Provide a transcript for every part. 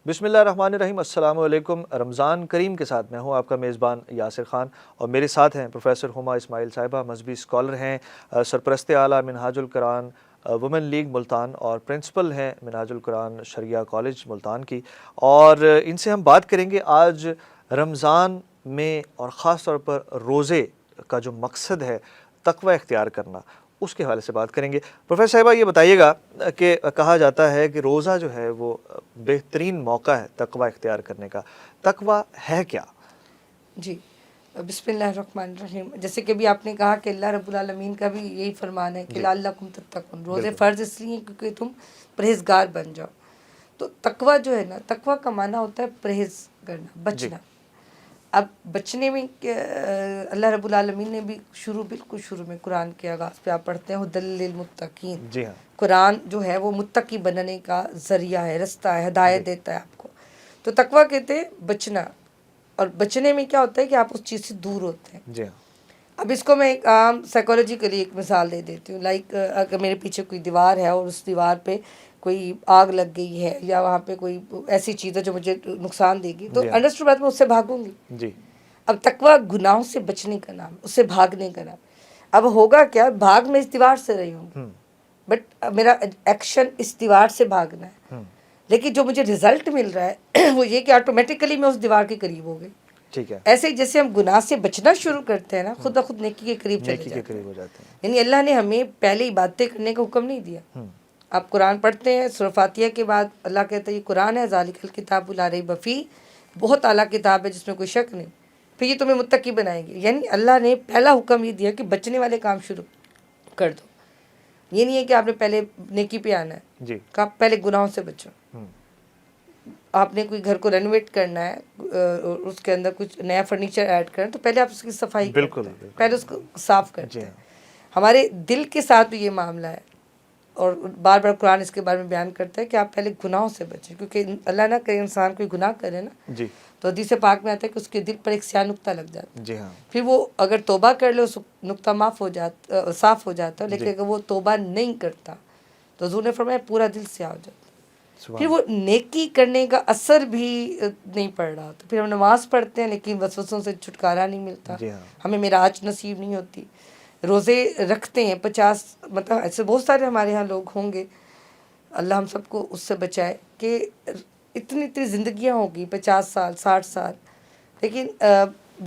بسم اللہ الرحمن الرحیم۔ السلام علیکم۔ رمضان کریم کے ساتھ میں ہوں آپ کا میزبان یاسر خان، اور میرے ساتھ ہیں پروفیسر ہما اسماعیل صاحبہ، مذہبی اسکالر ہیں، سرپرست اعلیٰ منہاج القرآن وومن لیگ ملتان اور پرنسپل ہیں منہاج القرآن شریعہ کالج ملتان کی، اور ان سے ہم بات کریں گے آج رمضان میں، اور خاص طور پر روزے کا جو مقصد ہے تقوی اختیار کرنا، اس کے حوالے سے بات کریں گے۔ پروفیسر صاحبہ یہ بتائیے گا کہ کہا جاتا ہے کہ روزہ جو ہے وہ بہترین موقع ہے تقوی اختیار کرنے کا، تقوی ہے کیا؟ جی، بسم اللہ الرحمن الرحیم۔ جیسے کہ بھی آپ نے کہا کہ اللہ رب العالمین کا بھی یہی فرمان ہے کہ لعلکم تتقون، روزے فرض اس لیے کیونکہ تم پرہیزگار بن جاؤ۔ تو تقوی جو ہے نا، تقوی کا معنی ہوتا ہے پرہیز کرنا، بچنا۔ اب بچنے میں اللہ رب العالمین نے بھی بالکل شروع میں قرآن کے آغاز پہ آپ پڑھتے ہیں ھدی للمتقین۔ جی ہاں، قرآن جو ہے وہ متقی بننے کا ذریعہ ہے، رستہ ہے، ہدایت دیتا ہے آپ کو۔ تو تقوی کہتے ہیں بچنا، اور بچنے میں کیا ہوتا ہے کہ آپ اس چیز سے دور ہوتے ہیں۔ جی ہاں، اب اس کو میں ایک عام سائیکولوجیکلی ایک مثال دے دیتی ہوں۔ لائک اگر میرے پیچھے کوئی دیوار ہے اور اس دیوار پہ کوئی آگ لگ گئی ہے، یا وہاں پہ کوئی ایسی چیز ہے جو مجھے نقصان دے گی، تو انڈرسٹوڈ بات میں اس سے بھاگوں گی۔ جی، اب تقوی گناہوں سے بچنے کا نام، اس سے بھاگنے کا نام۔ اب ہوگا کیا، بھاگ میں اس دیوار سے رہی ہوں گی، بٹ میرا ایکشن اس دیوار سے بھاگنا ہے، لیکن جو مجھے رزلٹ مل رہا ہے وہ یہ کہ آٹومیٹیکلی میں اس دیوار کے قریب ہو گئی۔ ٹھیک ہے، ایسے ہی جیسے ہم گناہ سے بچنا شروع کرتے ہیں نا، خود بخود نیکی کے قریب چلے نیکی کے جاتے قریب ہیں۔ ہو جاتے ہیں۔ یعنی اللہ نے ہمیں پہلے عبادتیں کرنے کا حکم نہیں دیا۔ آپ قرآن پڑھتے ہیں، سورہ فاتحہ کے بعد اللہ کہتا ہے یہ قرآن ہے، ذالک الکتاب لا ریب فیہ، بہت اعلیٰ کتاب ہے جس میں کوئی شک نہیں، پھر یہ تمہیں متقی بنائے گی۔ یعنی اللہ نے پہلا حکم یہ دیا کہ بچنے والے کام شروع کر دو۔ یہ نہیں ہے کہ آپ نے پہلے نیکی پہ آنا ہے، جی، کہ آپ پہلے گناہوں سے بچو۔ آپ نے کوئی گھر کو رینویٹ کرنا ہے، اس کے اندر کچھ نیا فرنیچر ایڈ کرنا، تو پہلے آپ اس کی صفائی کرتے ہیں، پہلے اس کو صاف کرتے ہیں۔ ہمارے دل کے ساتھ بھی یہ معاملہ ہے، اور بار بار قرآن اس کے بارے میں بیان کرتا ہے کہ آپ پہلے گناہوں سے بچیں، کیونکہ اللہ نہ کرے انسان کوئی گناہ کرے نا، جی، تو حدیث پاک میں آتا ہے کہ اس کے دل پر ایک سیاہ نقطہ لگ جاتا ہے۔ جی ہاں، پھر وہ اگر توبہ کر لے اس نقطہ صاف ہو جاتا ہے، لیکن اگر وہ توبہ نہیں کرتا تو حضور نے فرمایا پورا دل سیاہ ہو جاتا ہے۔ پھر وہ نیکی کرنے کا اثر بھی نہیں پڑ رہا، تو پھر ہم نماز پڑھتے ہیں لیکن وسوسوں سے چھٹکارا نہیں ملتا، ہمیں معراج نصیب نہیں ہوتی۔ روزے رکھتے ہیں 50، مطلب ایسے بہت سارے ہمارے ہاں لوگ ہوں گے، اللہ ہم سب کو اس سے بچائے، کہ اتنی زندگیاں ہوگی 50 سال 60 سال، لیکن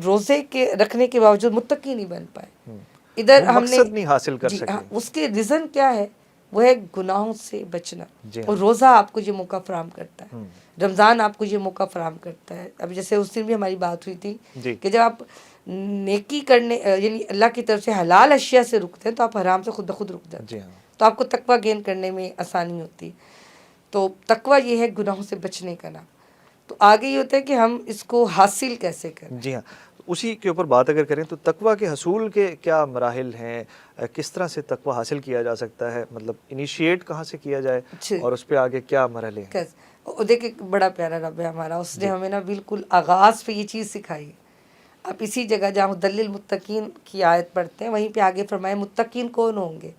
روزے کے رکھنے کے باوجود متقی نہیں بن پائے۔ ادھر ہم نے مقصد نہیں حاصل کر جی سکے۔ اس کے ریزن کیا ہے؟ وہ ہے گناہوں سے بچنا۔ اور روزہ آپ کو یہ موقع فراہم کرتا ہے، رمضان آپ کو یہ موقع فراہم کرتا ہے۔ اب جیسے اس دن بھی ہماری بات ہوئی تھی کہ جب آپ نیکی کرنے یعنی اللہ کی طرف سے حلال اشیاء سے رکتے ہیں تو آپ حرام سے خود بخود رک جاتے ہیں، تو آپ کو تقوی گین کرنے میں آسانی ہوتی ہے۔ تو تقوی یہ ہے گناہوں سے بچنے کا نام۔ تو آگے یہ ہوتا ہے کہ ہم اس کو حاصل کیسے کریں۔ جی ہاں، اسی کے اوپر بات اگر کریں تو تقوی کے حصول کے کیا مراحل ہیں، کس طرح سے تقوی حاصل کیا جا سکتا ہے، مطلب انیشیٹ کہاں سے کیا جائے، اور اس پہ آگے کیا مرحلے ہیں؟ دیکھیں بڑا پیارا رب ہے ہمارا، اس نے ہمیں نا بالکل آغاز پہ یہ چیز سکھائی ہے۔ آپ اسی جگہ جہاں ھدی للمتقین کی آیت پڑھتے ہیں وہیں پہ آگے فرمایا متقین کون ہوں گے،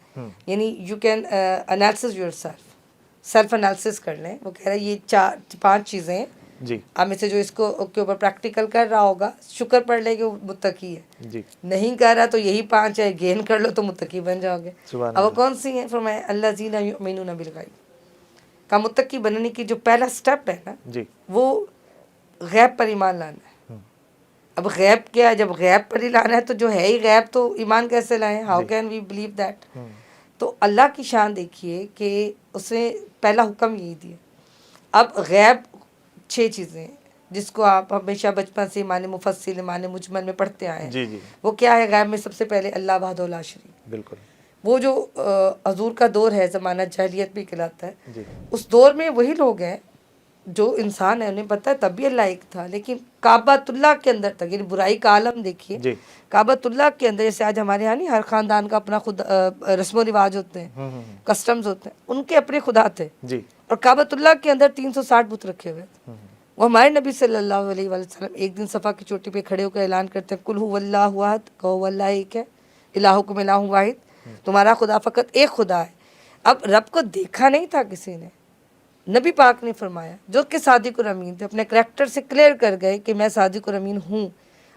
یعنی you can analysis your self analysis کر لیں۔ وہ کہہ رہا ہے یہ 5 چیزیں ہیں، جی، آپ میں سے جو اس کو کے اوپر پریکٹیکل کر رہا ہوگا شکر پڑھ لے کہ وہ متقی ہے، جی، نہیں کر رہا تو یہی 5 ہے، گین کر لو تو متقی بن جاؤ گے۔ اب وہ کون سی ہیں؟ فرمایا الذین یؤمنون بالغیب، کا متقی بننے کی جو پہلا سٹیپ ہے نا جی، وہ غیب پر ایمان لانا ہے۔ اب غیب کیا ہے؟ جب غیب پر ہی لانا ہے تو جو ہے ہی غیب تو ایمان کیسے لائیں؟ How can we believe that? تو اللہ کی شان دیکھیے کہ اس نے پہلا حکم یہی دیا۔ اب غیب 6 چیزیں ہیں جس کو آپ ہمیشہ بچپن سے ایمان مفصل ایمان مجمل میں پڑھتے آئے ہیں۔ وہ کیا ہے؟ غیب میں سب سے پہلے اللہ وحدہ لا شریک، بالکل، وہ جو حضور کا دور ہے، زمانہ جاہلیت بھی کہلاتا ہے، اس دور میں وہی لوگ ہیں جو انسان ہے، انہیں پتہ ہے تب بھی اللہ ایک تھا، لیکن کعبۃ اللہ کے اندر تک، یعنی برائی کا عالم دیکھیے، کعبۃ اللہ کے اندر جیسے آج ہمارے یہاں نہیں ہر خاندان کا اپنا خود رسم و رواج ہوتے ہیں، کسٹمز ہوتے ہیں، ان کے اپنے خدا تھے، اور کعبۃ اللہ کے اندر 360 بت رکھے ہوئے تھے۔ وہ ہمارے نبی صلی اللہ علیہ وسلم ایک دن صفا کی چوٹی پہ کھڑے ہو کر اعلان کرتے ہیں قل ھو اللہ احد، کہو اللہ ایک ہے، الہکم الہ واحد، تمہارا خدا فقط ایک خدا ہے۔ اب رب کو دیکھا نہیں تھا کسی نے، نبی پاک نے فرمایا جو کہ صادق اور امین تھے، اپنے کریکٹر سے کلیئر کر گئے کہ میں صادق اور امین ہوں.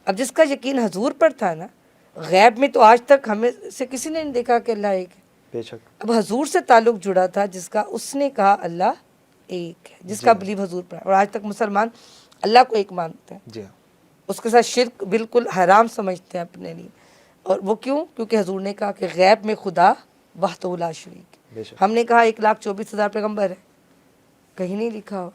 اب جس کا یقین حضور پر تھا نا، غیب میں تو آج تک ہمیں سے کسی نے نہیں دیکھا کہ اللہ ایک ہے. بے شک. اب حضور سے تعلق جڑا تھا جس کا، اس نے کہا اللہ ایک ہے، جس کا بلیو حضور پر ہے. اور آج تک مسلمان اللہ کو ایک مانتے ہیں، جی ہاں. اس کے ساتھ شرک بالکل حرام سمجھتے ہیں اپنے لیے. اور وہ کیوں؟ کیونکہ حضور نے کہا کہ غیب میں خدا وحدہ لا شریک. بے شک. ہم نے کہا 1,24,000 پیغمبر ہے، کہیں نہیں لکھا ہو.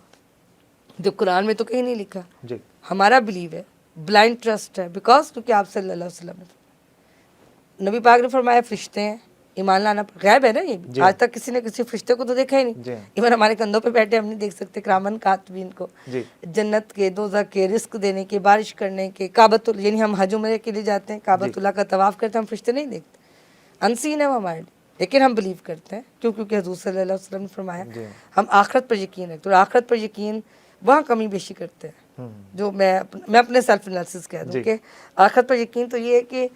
جب قرآن میں تو کہیں نہیں لکھا. جی. ہمارا بلیو ہے، بلائنڈ ٹرسٹ ہے، بیکاز کیونکہ آپ صلی اللہ علیہ وسلم نے، نبی پاک نے فرمایا فرشتے ہیں، ایمان لانا غیب ہے نا. یہ بھی آج تک کسی نے کسی فرشتے کو تو دیکھا ہی نہیں. ایون ہمارے کندھوں پہ بیٹھے ہم نہیں دیکھ سکتے کرامن کاتبین کو، جنت کے، دوزخ کے، رزق دینے کے، بارش کرنے کے، کعبۃ اللہ، یعنی ہم حج عمرے کے لیے جاتے ہیں، کعبۃ اللہ کا طواف کرتے ہیں، ہم فرشتے نہیں دیکھتے، انسین ہے وہ ہمارے لیے، لیکن ہم بلیو کرتے ہیں کیونکہ حضور صلی اللہ علیہ وسلم نے فرمایا. ہم آخرت پر یقین رکھتے ہیں، اور آخرت پر یقین وہاں کمی بیشی کرتے ہیں. جو میں اپنے سیلف انالیسس کہہ دوں کہ آخرت پر یقین تو یہ ہے کہ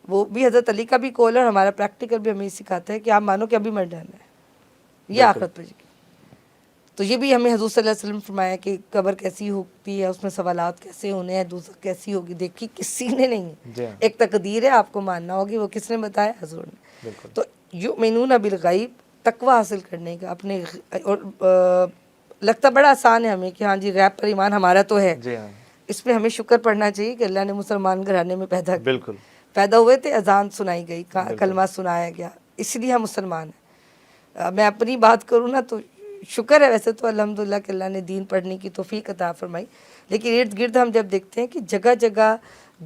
وہ بھی حضرت علی کا بھی کول ہے، اور ہمارا پریکٹیکل بھی ہمیں یہ سکھاتا ہے کہ آپ مانو کہ ابھی مر جانا ہے. یہ آخرت پر یقین. تو یہ بھی ہمیں حضور صلی اللہ علیہ وسلم نے فرمایا کہ قبر کیسی ہوتی ہے، اس میں سوالات کیسے ہونے ہیں، دوزخ کیسی ہوگی. دیکھی کسی نے نہیں ہے، ایک تقدیر ہے، آپ کو ماننا ہوگی. وہ کس نے بتایا؟ حضور نے. تو یؤمنون بالغیب، تقوی حاصل کرنے کا اپنے. اور لگتا بڑا آسان ہے ہمیں کہ ہاں جی غیب پر ایمان ہمارا تو ہے. اس پہ ہمیں شکر پڑھنا چاہیے کہ اللہ نے مسلمان گھرانے میں پیدا کیا. بالکل. پیدا ہوئے تھے، اذان سنائی گئی، کلمہ سنایا گیا، اس لیے ہم مسلمان ہیں. میں اپنی بات کروں نا تو شکر ہے ویسے تو الحمدللہ کہ اللہ نے دین پڑھنے کی توفیق عطا فرمائی. لیکن ارد گرد ہم جب دیکھتے ہیں کہ جگہ جگہ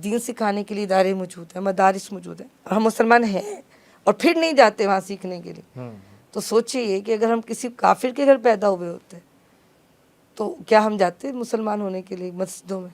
دین سکھانے کے لیے ادارے موجود ہیں، مدارس موجود ہیں، اور ہم مسلمان ہیں اور پھر نہیں جاتے وہاں سیکھنے کے لیے، تو سوچیے یہ کہ اگر ہم کسی کافر کے گھر پیدا ہوئے ہوتے تو کیا ہم جاتے مسلمان ہونے کے لیے مسجدوں میں؟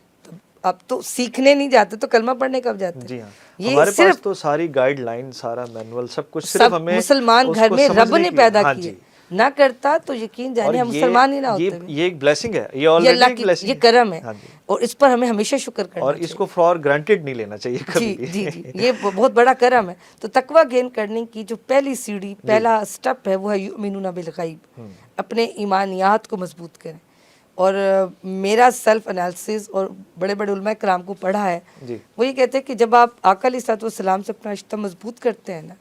اب تو سیکھنے نہیں جاتے تو کلمہ پڑھنے کب جاتے؟ جی ہاں. ہمارے پاس تو ساری گائیڈ لائن، سارا مینول، سب کچھ صرف ہمیں مسلمان گھر میں رب نے پیدا کیے. نہ کرتا تو یقین جانے ہم مسلمان ہی نہ ہوتے. یہ ایک بلیسنگ ہے، یہ اللہ آلریڈی کی بلیسنگ، یہ کرم ہے، اور اس پر ہمیں ہمیشہ شکر کرنا اور چاہیے. اس کو فار گرانٹیڈ نہیں لینا چاہیے کبھی. جی جی جی، یہ بہت بڑا کرم ہے. تو تقوی گین کرنے کی جو پہلی سیڑھی، پہلا سٹیپ ہے، وہ ہے یؤمنون بالغیب. اپنے ایمانیات کو مضبوط کریں. اور میرا سیلف انالیسس اور بڑے بڑے علماء کرام کو پڑھا ہے، وہ یہ کہتے ہیں کہ جب آپ آقا علیہ الصلوۃ والسلام سے اپنا رشتہ مضبوط کرتے ہیں نا،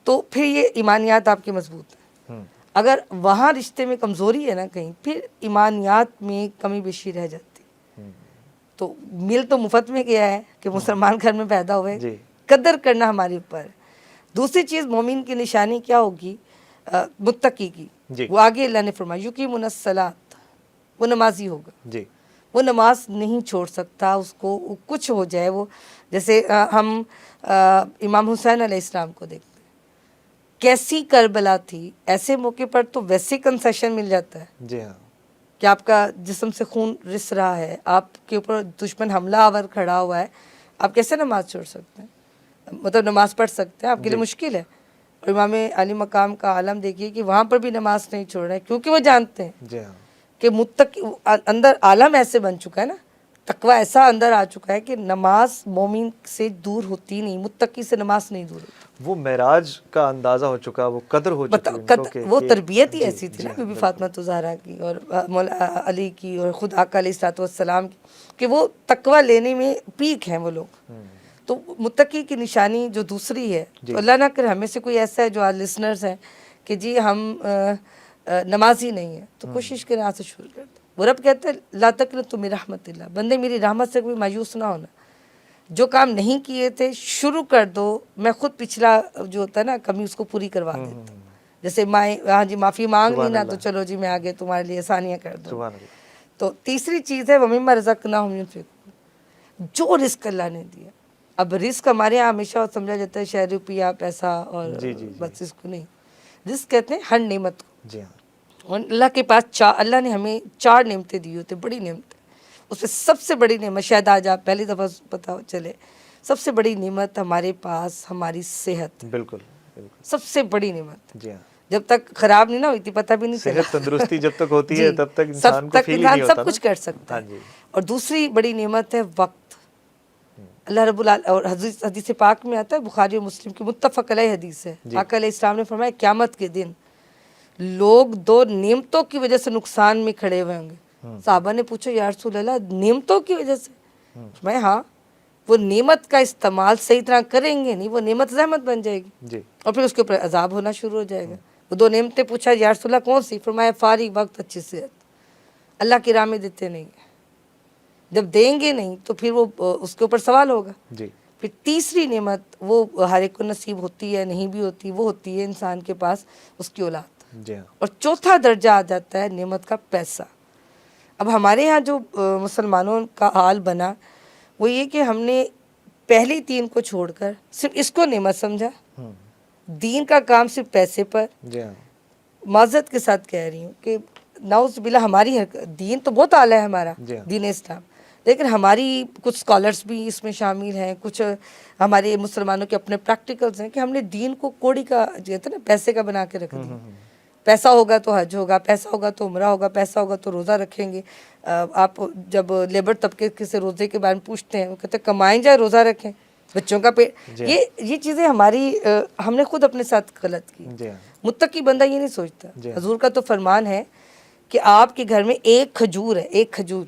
تو پھر یہ ایمانیات آپ کے مضبوط ہیں. اگر وہاں رشتے میں کمزوری ہے نا کہیں، پھر ایمانیات میں کمی بیشی رہ جاتی. تو مل تو مفت میں گیا ہے کہ مسلمان گھر میں پیدا ہوئے، قدر کرنا ہمارے اوپر ہے. دوسری چیز مومن کی نشانی کیا ہوگی؟ متقی کی. وہ آگے اللہ نے فرمایا یقیمون الصلاۃ، وہ نمازی ہوگا. وہ نماز نہیں چھوڑ سکتا، اس کو کچھ ہو جائے. وہ جیسے ہم امام حسین علیہ السلام کو دیکھتے ہیں، کیسی کربلا تھی، ایسے موقع پر تو ویسے کنسیشن مل جاتا ہے. جی ہاں، کہ آپ کا جسم سے خون رس رہا ہے، آپ کے اوپر دشمن حملہ آور کھڑا ہوا ہے، آپ کیسے نماز چھوڑ سکتے ہیں؟ مطلب نماز پڑھ سکتے ہیں، آپ کے لیے مشکل ہے. اور امام علی مقام کا عالم دیکھیے کہ وہاں پر بھی نماز نہیں چھوڑ رہے، کیونکہ وہ جانتے ہیں کہ متقی اندر عالم ایسے بن چکا ہے نا، تقوی ایسا اندر آ چکا ہے کہ نماز مومن سے دور ہوتی نہیں، متقی سے نماز نہیں دور ہوتی. وہ معراج کا اندازہ ہو چکا، وہ قدر ہو چکی، وہ تربیت ہی ایسی تھی نا بی بی فاطمہ الزہرا کی اور مولا علی کی اور خود آقا علیہ الصلوۃ والسلام کی، کہ وہ تقوی لینے میں پیک ہیں وہ لوگ. تو متقی کی نشانی جو دوسری ہے، تو اللہ نہ کرے ہمیں سے کوئی ایسا ہے جو آج لسنرز ہیں کہ جی ہم نمازی نہیں ہیں، تو کوشش کریں آج سے شروع کر دیں. وہ رب کہتے ہیں لا تقنطوا من رحمت اللہ، بندے میری رحمت سے کوئی مایوس نہ ہونا. جو کام نہیں کیے تھے شروع کر دو. میں خود پچھلا جو ہوتا ہے نا کمی اس کو پوری کروا دیتا ہوں. جیسے ہاں جی معافی مانگ لی نا تو چلو جی میں آگے تمہارے لیے آسانیاں کر دوں. تو تیسری چیز ہے وَمِمَّا رَزَقْنَاهُمْ يُنْفِقُونَ، جو رزق اللہ نے دیا. اب رزق ہمارے یہاں ہمیشہ سمجھا جاتا ہے شہر روپیہ پیسہ اور بس اس کو نہیں، رزق کہتے ہیں ہر نعمت کو. اور اللہ کے پاس اللہ نے ہمیں 4 نعمتیں دی ہوتی، بڑی نعمتیں. اس میں سب سے بڑی نعمت، شاید آج آپ پہلی دفعہ پتہ چلے، سب سے بڑی نعمت ہمارے پاس ہماری صحت. بالکل سب سے بڑی نعمت. جی ہاں، جب تک خراب نہیں نہ ہوئی تھی پتہ بھی نہیں چلا. صحت تندرستی جب تک ہوتی ہے تب تک انسان کو فیل ہی نہیں ہوتا، سب کچھ کر سکتا ہے. اور دوسری بڑی نعمت ہے وقت. اللہ رب العالمین، اور حدیث پاک میں آتا ہے، بخاری و مسلم کی متفق علیہ حدیث ہے، آقا علیہ السلام نے فرمایا قیامت کے دن لوگ دو نعمتوں کی وجہ سے نقصان میں کھڑے ہوئے ہوں گے. صحابہ نے پوچھا یا رسول اللہ نعمتوں کی وجہ سے؟ میں ہاں، وہ نعمت کا استعمال صحیح طرح کریں گے نہیں، وہ نعمت زحمت بن جائے گی جی اور پھر اس کے اوپر عذاب ہونا شروع ہو جائے گا. وہ دو نعمتیں پوچھا یا رسول اللہ کون سی؟ فرمایا فارغ وقت، اچھی صحت. اللہ کی راہ میں دیتے نہیں ہیں، جب دیں گے نہیں تو پھر وہ اس کے اوپر سوال ہوگا. جی پھر تیسری نعمت وہ ہر ایک کو نصیب ہوتی ہے نہیں بھی ہوتی، وہ ہوتی ہے انسان کے پاس اس کی اولاد. جی ہاں اور چوتھا درجہ آ جاتا ہے نعمت کا پیسہ. اب ہمارے یہاں جو مسلمانوں کا حال بنا وہ یہ کہ ہم نے پہلی تین کو چھوڑ کر صرف اس کو نعمت سمجھا، دین کا کام صرف پیسے پر. جی ہاں معذرت کے ساتھ کہہ رہی ہوں کہ نعوذ باللہ ہماری دین تو بہت اعلیٰ ہے ہمارا جی ہاں. دین اسلام، لیکن ہماری کچھ اسکالرس بھی اس میں شامل ہیں، کچھ ہمارے مسلمانوں کے اپنے پریکٹیکلز ہیں کہ ہم نے دین کو کوڑی کا کہتے ہیں نا پیسے کا بنا کے رکھ دیا. پیسہ ہوگا تو حج ہوگا، پیسہ ہوگا تو عمرہ ہوگا، پیسہ ہوگا تو روزہ رکھیں گے. آپ جب لیبر طبقے سے روزے کے بارے میں پوچھتے ہیں وہ کہتے ہیں کمائیں جائے روزہ رکھیں، بچوں کا پیٹ. یہ چیزیں ہماری ہم نے خود اپنے ساتھ غلط کی. جی ہاں متقی بندہ یہ نہیں سوچتا. جی ہاں. حضور کا تو فرمان ہے کہ آپ کے گھر میں ایک کھجور ہے، ایک کھجور،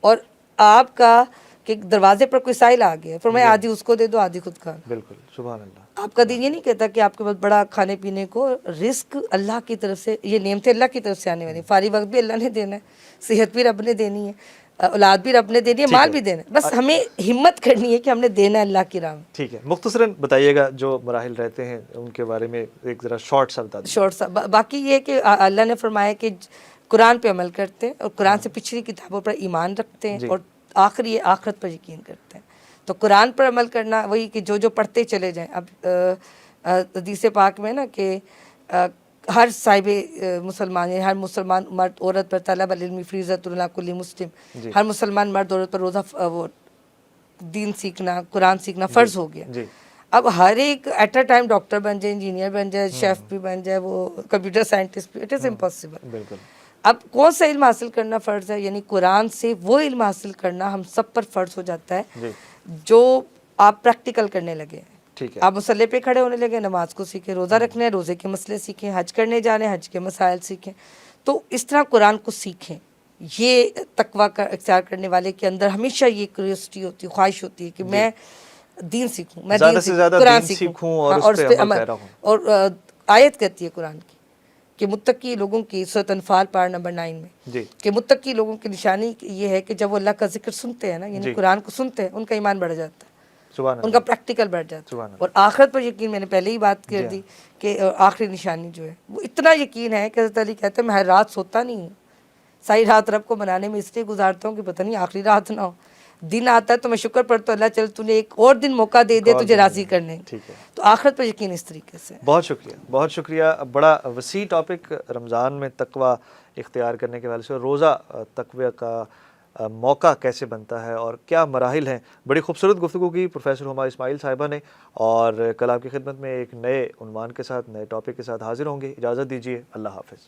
اور آپ کا کہ دروازے پر کوئی سائل آ گیا فرمایا آدھی اس کو دے دو آدھی خود کھانا. بالکل سبحان اللہ. آپ کا دین یہ نہیں کہتا کہ آپ کے پاس بڑا کھانے پینے کو، رزق اللہ کی طرف سے، یہ نعمتیں اللہ کی طرف سے آنے والی. فارغ وقت بھی اللہ نے دینا ہے، صحت بھی رب نے دینی ہے، اولاد بھی رب نے دینی ہے، مال بھی دینا ہے. بس ہمیں ہمت کرنی ہے کہ ہم نے دینا ہے اللہ کی راہ میں. ٹھیک ہے، مختصراً بتائیے گا جو مراحل رہتے ہیں ان کے بارے میں ایک ذرا شارٹ سا بتا دیں. شارٹ سا باقی یہ ہے کہ اللہ نے فرمایا کہ قرآن پہ عمل کرتے ہیں اور قرآن سے پچھلی کتابوں پر ایمان رکھتے ہیں اور آخری آخرت پر یقین کرتے ہیں. تو قرآن پر عمل کرنا وہی کہ جو پڑھتے چلے جائیں. اب حدیث پاک میں نا کہ ہر صاحب مسلمان یعنی ہر مسلمان مرد عورت پر طلب العلم فریضۃ اللہ کل مسلم، ہر مسلمان مرد عورت پر روزہ وہ دین سیکھنا، قرآن سیکھنا فرض ہو گیا. اب ہر ایک ایٹ اے ٹائم ڈاکٹر بن جائے، انجینئر بن جائے، شیف بھی بن جائے، وہ کمپیوٹر سائنٹسٹ بھی، اٹ از امپاسبل. بالکل. اب کون سا علم حاصل کرنا فرض ہے؟ یعنی قرآن سے وہ علم حاصل کرنا ہم سب پر فرض ہو جاتا ہے جو آپ پریکٹیکل کرنے لگے. ٹھیک ہے. آپ مصلی پہ کھڑے ہونے لگے، نماز کو سیکھیں، روزہ رکھنے ہیں، روزے کے مسئلے سیکھیں، حج کرنے جانے حج کے مسائل سیکھیں. تو اس طرح قرآن کو سیکھیں. یہ تقویٰ کا اختیار کرنے والے کے اندر ہمیشہ یہ کیوریوسٹی ہوتی ہے، خواہش ہوتی ہے کہ میں دین سیکھوں، میں زیادہ سے زیادہ قرآن دین سیکھوں سیکھوں اور اس پہ عمل پیرا ہوں. اور آیت کہتی ہے قرآن کی کہ متقی لوگوں کی سورۃ انفال پارہ نمبر 9 میں کہ متقی لوگوں کی نشانی یہ ہے کہ جب وہ اللہ کا ذکر سنتے ہیں نا، یعنی قرآن کو سنتے ہیں، ان کا ایمان بڑھ جاتا ہے، ان کا پریکٹیکل بڑھ جاتا ہے. اور آخرت پر یقین، میں نے پہلے ہی بات کر دی کہ آخری نشانی جو ہے وہ اتنا یقین ہے کہ حضرت علی کہتے ہیں میں ہر رات سوتا نہیں ہوں، ساری رات رب کو منانے میں اس لیے گزارتا ہوں کہ پتہ نہیں آخری رات نہ ہو. دن آتا ہے تو میں شکر پڑھتا ہوں، اللہ چل تو نے ایک اور دن موقع دے دے تجھے راضی کرنے. تو آخرت پر یقین اس طریقے سے. بہت شکریہ، بہت شکریہ. بڑا وسیع ٹاپک رمضان میں تقویٰ اختیار کرنے کے حوالے سے، روزہ تقویٰ کا موقع کیسے بنتا ہے اور کیا مراحل ہیں. بڑی خوبصورت گفتگو کی پروفیسر ہما اسماعیل صاحبہ نے، اور کل آپ کی خدمت میں ایک نئے عنوان کے ساتھ، نئے ٹاپک کے ساتھ حاضر ہوں گے. اجازت دیجیے، اللہ حافظ.